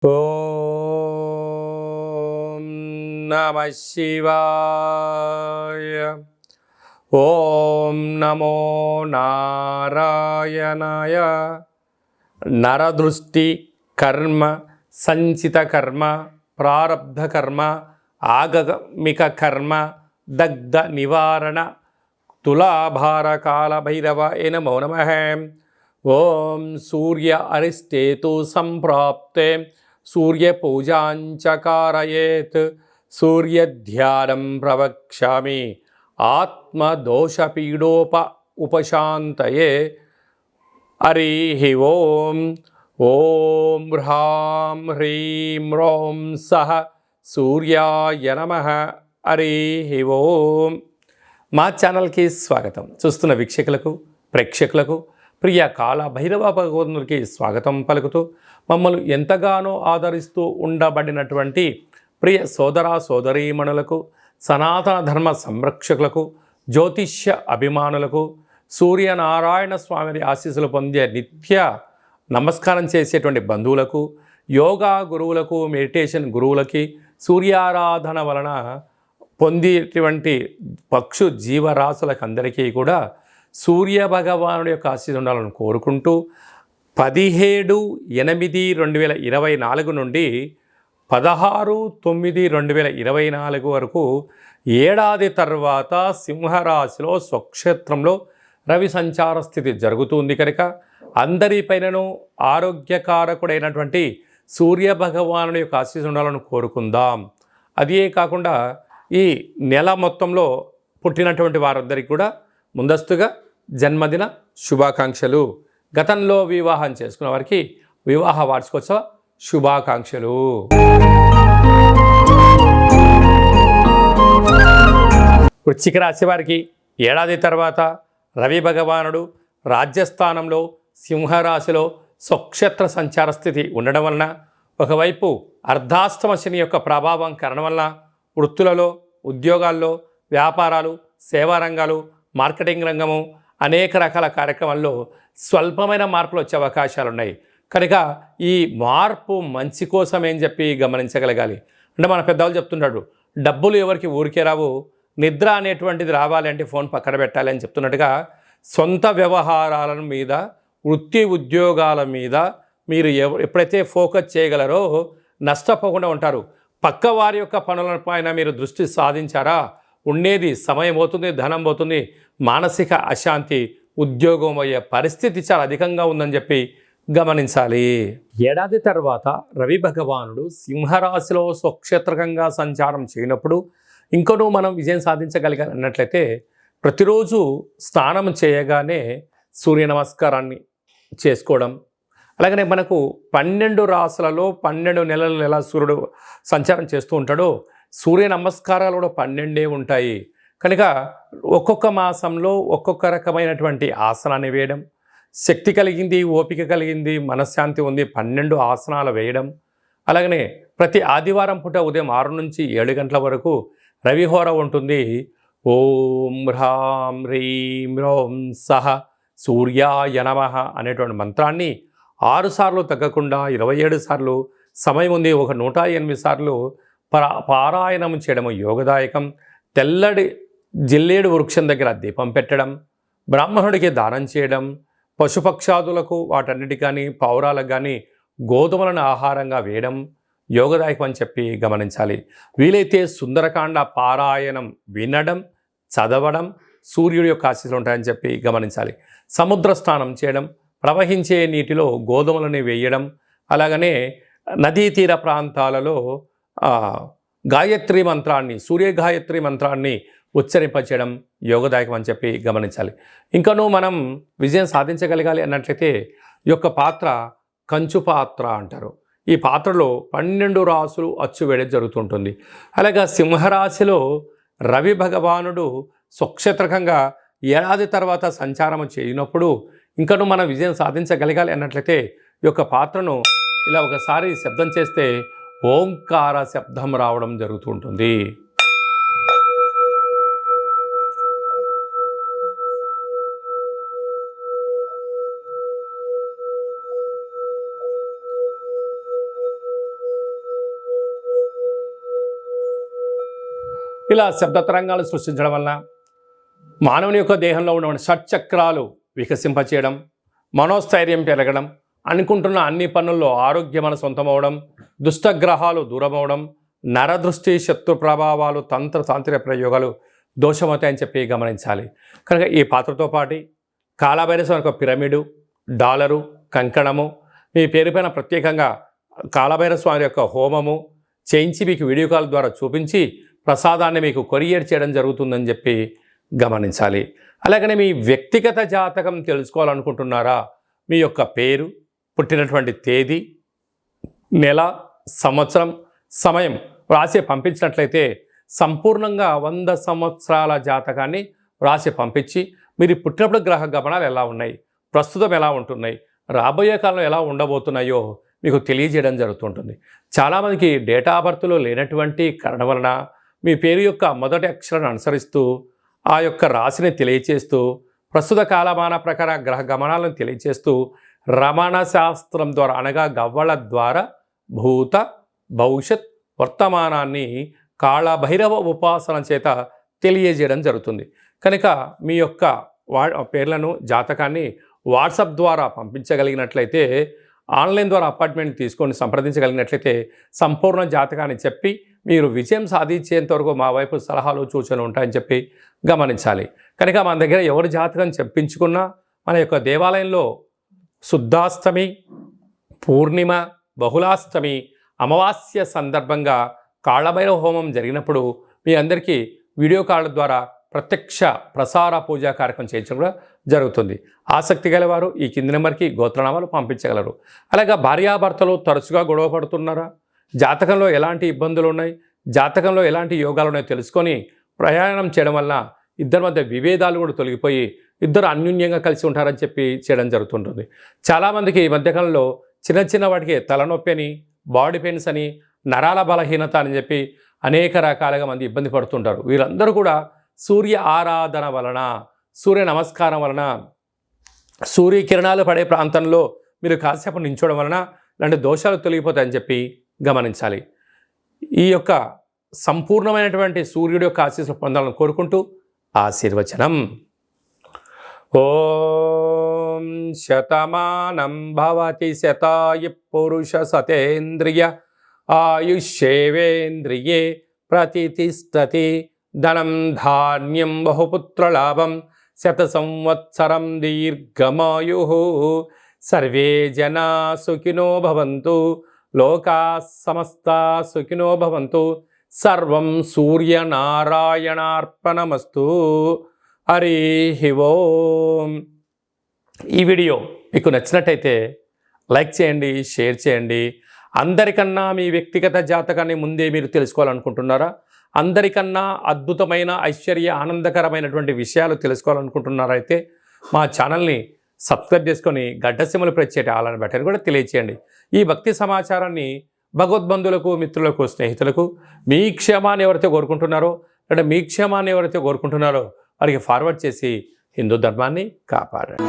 ఓం నమః శివాయ. ఓం నమో నారాయణాయ. నరదృష్టి కర్మ సంచిత కర్మ ప్రారబ్ధ కర్మ ఆగమిక కర్మ దగ్ధ నివారణ తులాభార కాల భైరవ నమో నమః. ఓం సూర్య అరిష్టేతు సంప్రాప్తే సూర్యపూజాంచ కారయేత్. సూర్యధ్యానం ప్రవక్ష్యామి ఆత్మదోషపీడోప ఉపశాంతయే. హరి ఓం. ఓం హ్రాం హ్రీం రోం సహ సూర్యాయ నమః. హరి ఓం. మా ఛానల్కి స్వాగతం. చూస్తున్న వీక్షకులకు ప్రేక్షకులకు ప్రియ కాల భైరవ భగవంతునికి స్వాగతం పలుకుతూ మమ్మల్ని ఎంతగానో ఆదరిస్తూ ఉండబడినటువంటి ప్రియ సోదర సోదరీమణులకు, సనాతన ధర్మ సంరక్షకులకు, జ్యోతిష్య అభిమానులకు, సూర్యనారాయణ స్వామి ఆశీస్సులు పొందే నిత్య నమస్కారం చేసేటువంటి బంధువులకు, యోగా గురువులకు, మెడిటేషన్ గురువులకి, సూర్యారాధన వలన పొందేటువంటి పక్షు జీవరాశులకు అందరికీ కూడా సూర్య భగవానుడి యొక్క ఆశీస్సులు ఉండాలని కోరుకుంటూ 17/8/2024 నుండి 16/9/2024 వరకు ఏడాది తర్వాత సింహరాశిలో స్వక్షేత్రంలో రవి సంచార స్థితి జరుగుతుంది కనుక అందరిపైనను ఆరోగ్యకారకుడైనటువంటి సూర్య భగవానుడి యొక్క ఆశీస్సులు ఉండాలని కోరుకుందాం. అదే కాకుండా ఈ నెల మొత్తంలో పుట్టినటువంటి వారందరికీ కూడా ముందస్తుగా జన్మదిన శుభాకాంక్షలు. గతంలో వివాహం చేసుకున్న వారికి వివాహ వార్షికోత్సవ శుభాకాంక్షలు. వృశ్చిక రాశి వారికి ఏడాది తర్వాత రవి భగవానుడు రాజ్యస్థానంలో సింహరాశిలో స్వక్షేత్ర సంచార స్థితి ఉండడం వలన ఒకవైపు అర్ధాష్టమ శని యొక్క ప్రభావం కారణం వలన వృత్తులలో, ఉద్యోగాల్లో, వ్యాపారాలు, సేవా రంగాలు, మార్కెటింగ్ రంగము అనేక రకాల కార్యక్రమాల్లో స్వల్పమైన మార్పులు వచ్చే అవకాశాలు ఉన్నాయి. కనుక ఈ మార్పు మంచి కోసమేం చెప్పి గమనించగలగాలి. అంటే మన పెద్దవాళ్ళు చెప్తున్నాడు, డబ్బులు ఎవరికి ఊరికే రావు, నిద్ర అనేటువంటిది రావాలి అంటే ఫోన్ పక్కన పెట్టాలి అని చెప్తున్నట్టుగా సొంత వ్యవహారాల మీద, వృత్తి ఉద్యోగాల మీద మీరు ఎప్పుడైతే ఫోకస్ చేయగలరో నష్టపోకుండా ఉంటారు. పక్క వారి యొక్క పనులపైన మీరు దృష్టి సాధించారా ఉండేది సమయం పోతుంది, ధనం పోతుంది, మానసిక అశాంతి, ఉద్యోగం అయ్యే పరిస్థితి చాలా అధికంగా ఉందని చెప్పి గమనించాలి. ఏడాది తర్వాత రవి భగవానుడు సింహరాశిలో స్వక్షేత్రకంగా సంచారం చేయనప్పుడు ఇంకనూ మనం విజయం సాధించగలిగాలి అన్నట్లయితే ప్రతిరోజు స్నానం చేయగానే సూర్య నమస్కారాన్ని చేసుకోవడం, అలాగనే మనకు 12 రాశులలో 12 నెలలు ఎలా సూర్యుడు సంచారం చేస్తూ ఉంటాడో సూర్య నమస్కారాలు కూడా 12 ఉంటాయి. కనుక ఒక్కొక్క మాసంలో ఒక్కొక్క రకమైనటువంటి ఆసనాన్ని వేయడం, శక్తి కలిగింది, ఓపిక కలిగింది, మనశ్శాంతి ఉంది 12 ఆసనాలు వేయడం, అలాగనే ప్రతి ఆదివారం పూట ఉదయం 6 నుంచి 7 గంటల వరకు రవిహోర ఉంటుంది. ఓం హ్రాం హ్రీం రోం సహ సూర్యాయ నమః అనేటువంటి మంత్రాన్ని 6 సార్లు తగ్గకుండా 27 సార్లు సమయం ఉంది, ఒక 108 సార్లు పారాయణం చేయడము యోగదాయకం. తెల్లడి జిల్లేడు వృక్షం దగ్గర దీపం పెట్టడం, బ్రాహ్మణుడికి దానం చేయడం, పశుపక్షాదులకు వాటన్నిటికి కానీ పౌరాలకు కానీ గోధుమలను ఆహారంగా వేయడం యోగదాయకం అని చెప్పి గమనించాలి. వీలైతే సుందరకాండ పారాయణం వినడం, చదవడం సూర్యుడి యొక్క ఆశీస్సులు ఉంటాయని చెప్పి గమనించాలి. సముద్ర స్నానం చేయడం, ప్రవహించే నీటిలో గోధుమలను వేయడం, అలాగనే నదీ తీర ప్రాంతాలలో గాయత్రి మంత్రాన్ని, సూర్య గాయత్రి మంత్రాన్ని ఉచ్చరింపచేయడం యోగదాయకం అని చెప్పి గమనించాలి. ఇంకనూ మనం విజయం సాధించగలగాలి అన్నట్లయితే ఈ యొక్క పాత్ర కంచు పాత్ర అంటారు. ఈ పాత్రలో 12 రాసులు అచ్చు వేయడం జరుగుతుంటుంది. అలాగే సింహరాశిలో రవి భగవానుడు స్వక్షేత్రకంగా ఏడాది తర్వాత సంచారం చేయనప్పుడు ఇంకనూ మనం విజయం సాధించగలగాలి అన్నట్లయితే ఈ యొక్క పాత్రను ఇలా ఒకసారి శబ్దం చేస్తే ఓంకార శబ్దం రావడం జరుగుతూ ఉంటుంది. ఇలా శబ్ద తరంగాలు సృష్టించడం వలన మానవుని యొక్క దేహంలో ఉన్నటువంటి షట్చక్రాలు వికసింపచేయడం, మనోస్థైర్యం పెరగడం, అనుకుంటున్న అన్ని పనుల్లో ఆరోగ్యం మన సొంతమవడం, దుష్టగ్రహాలు దూరమవడం, నరదృష్టి శత్రు ప్రభావాలు తాంత్రిక ప్రయోగాలు దోషమవుతాయని చెప్పి గమనించాలి. కనుక ఈ పాత్రతో పాటు కాలభైరవ యొక్క పిరమిడు, డాలరు, కంకణము, మీ పేరు పైన ప్రత్యేకంగా కాలభైరవ స్వామి యొక్క హోమము చేయించి మీకు వీడియో కాల్ ద్వారా చూపించి ప్రసాదాన్ని మీకు కొరియర్ చేయడం జరుగుతుందని చెప్పి గమనించాలి. అలాగనే మీ వ్యక్తిగత జాతకం తెలుసుకోవాలనుకుంటున్నారా? మీ యొక్క పేరు, పుట్టినటువంటి తేదీ, నెల, సంవత్సరం, సమయం వ్రాసి పంపించినట్లయితే సంపూర్ణంగా 100 సంవత్సరాల జాతకాన్ని వ్రాసి పంపించి మీరు పుట్టినప్పుడు గ్రహ గమనాలు ఎలా ఉన్నాయి, ప్రస్తుతం ఎలా ఉంటున్నాయి, రాబోయే కాలంలో ఎలా ఉండబోతున్నాయో మీకు తెలియజేయడం జరుగుతుంటుంది. చాలామందికి డేటా ఆఫ్ బర్త్లో లేనటువంటి కారణం వలన మీ పేరు యొక్క మొదటి అక్షరాన్ని అనుసరిస్తూ ఆ యొక్క రాశిని తెలియచేస్తూ ప్రస్తుత కాలమాన ప్రకార గ్రహ గమనాలను తెలియచేస్తూ రమణ శాస్త్రం ద్వారా అనగా గవ్వల ద్వారా భూత భవిష్యత్ వర్తమానాన్ని కాళభైరవ ఉపాసన చేత తెలియజేయడం జరుగుతుంది. కనుక మీ యొక్క పేర్లను జాతకాన్ని వాట్సాప్ ద్వారా పంపించగలిగినట్లయితే, ఆన్లైన్ ద్వారా అపాయింట్మెంట్ తీసుకొని సంప్రదించగలిగినట్లయితే సంపూర్ణ జాతకాన్ని చెప్పి మీరు విజయం సాధించేంత వరకు మా వైపు సలహాలు సూచనలు ఉంటాయని చెప్పి గమనించాలి. కనుక మన దగ్గర ఎవరి జాతకం చెప్పించుకున్నా మన యొక్క దేవాలయంలో శుద్ధాష్టమి, పూర్ణిమ, బహుళాష్టమి, అమావాస్య సందర్భంగా కాళభైరవ హోమం జరిగినప్పుడు మీ అందరికీ వీడియో కాల్ ద్వారా ప్రత్యక్ష ప్రసార పూజా కార్యక్రమం చేయించడం కూడా జరుగుతుంది. ఆసక్తి గలవారు ఈ కింది నెంబర్కి గోత్రనామాలు పంపించగలరు. అలాగే భార్యాభర్తలు తరచుగా గొడవ పడుతున్నారా? జాతకంలో ఎలాంటి ఇబ్బందులు ఉన్నాయి, జాతకంలో ఎలాంటి యోగాలు ఉన్నాయో తెలుసుకొని ప్రయాణం చేయడం వల్ల ఇద్దరి మధ్య విభేదాలు కూడా తొలగిపోయి ఇద్దరు అన్యోన్యంగా కలిసి ఉంటారని చెప్పి చేయడం జరుగుతుంటుంది. చాలామందికి ఈ మధ్యకాలంలో చిన్న వాటికి తలనొప్పి అని, బాడీ పెయిన్స్ అని, నరాల బలహీనత అని చెప్పి అనేక రకాలుగా మంది ఇబ్బంది పడుతుంటారు. వీరందరూ కూడా సూర్య ఆరాధన వలన, సూర్య నమస్కారం వలన, సూర్యకిరణాలు పడే ప్రాంతంలో మీరు కాసేపు నించోవడం వలన ఇలాంటి దోషాలు తొలగిపోతాయని చెప్పి గమనించాలి. ఈ యొక్క సంపూర్ణమైనటువంటి సూర్యుడి యొక్క ఆశీస్సులు పొందాలని కోరుకుంటూ ఆశీర్వచనం. ఓం శతమానం భవతి శతాయు పురుష సతేంద్రియ ఆయుష్యేవేంద్రియే ప్రతితిష్టతి ధనం ధాన్యం బహుపుత్రలాభం శత సంవత్సరం దీర్ఘమాయు. సర్వే జనా సుఖినో భవంతు, లోకా సమస్తా సుఖినో భవంతు. సర్వం సూర్యనారాయణార్పణమస్తు. హరి ఓం. ఈ వీడియో మీకు నచ్చినట్టయితే లైక్ చేయండి, షేర్ చేయండి. అందరికన్నా మీ వ్యక్తిగత జాతకాన్ని ముందే మీరు తెలుసుకోవాలనుకుంటున్నారా? అందరికన్నా అద్భుతమైన ఐశ్వర్య ఆనందకరమైనటువంటి విషయాలు తెలుసుకోవాలనుకుంటున్నారైతే మా ఛానల్ని సబ్స్క్రైబ్ చేసుకొని గడ్డసిమలు ప్రచ్చేటి ఆలని బట్టని కూడా తెలియచేయండి. ఈ భక్తి సమాచారాన్ని భగవద్బంధులకు, మిత్రులకు, స్నేహితులకు మీ క్షేమాన్ని ఎవరైతే కోరుకుంటున్నారో లేదా మీ క్షేమాన్ని ఎవరైతే కోరుకుంటున్నారో వారికి ఫార్వర్డ్ చేసి హిందూ ధర్మాన్ని కాపాడండి.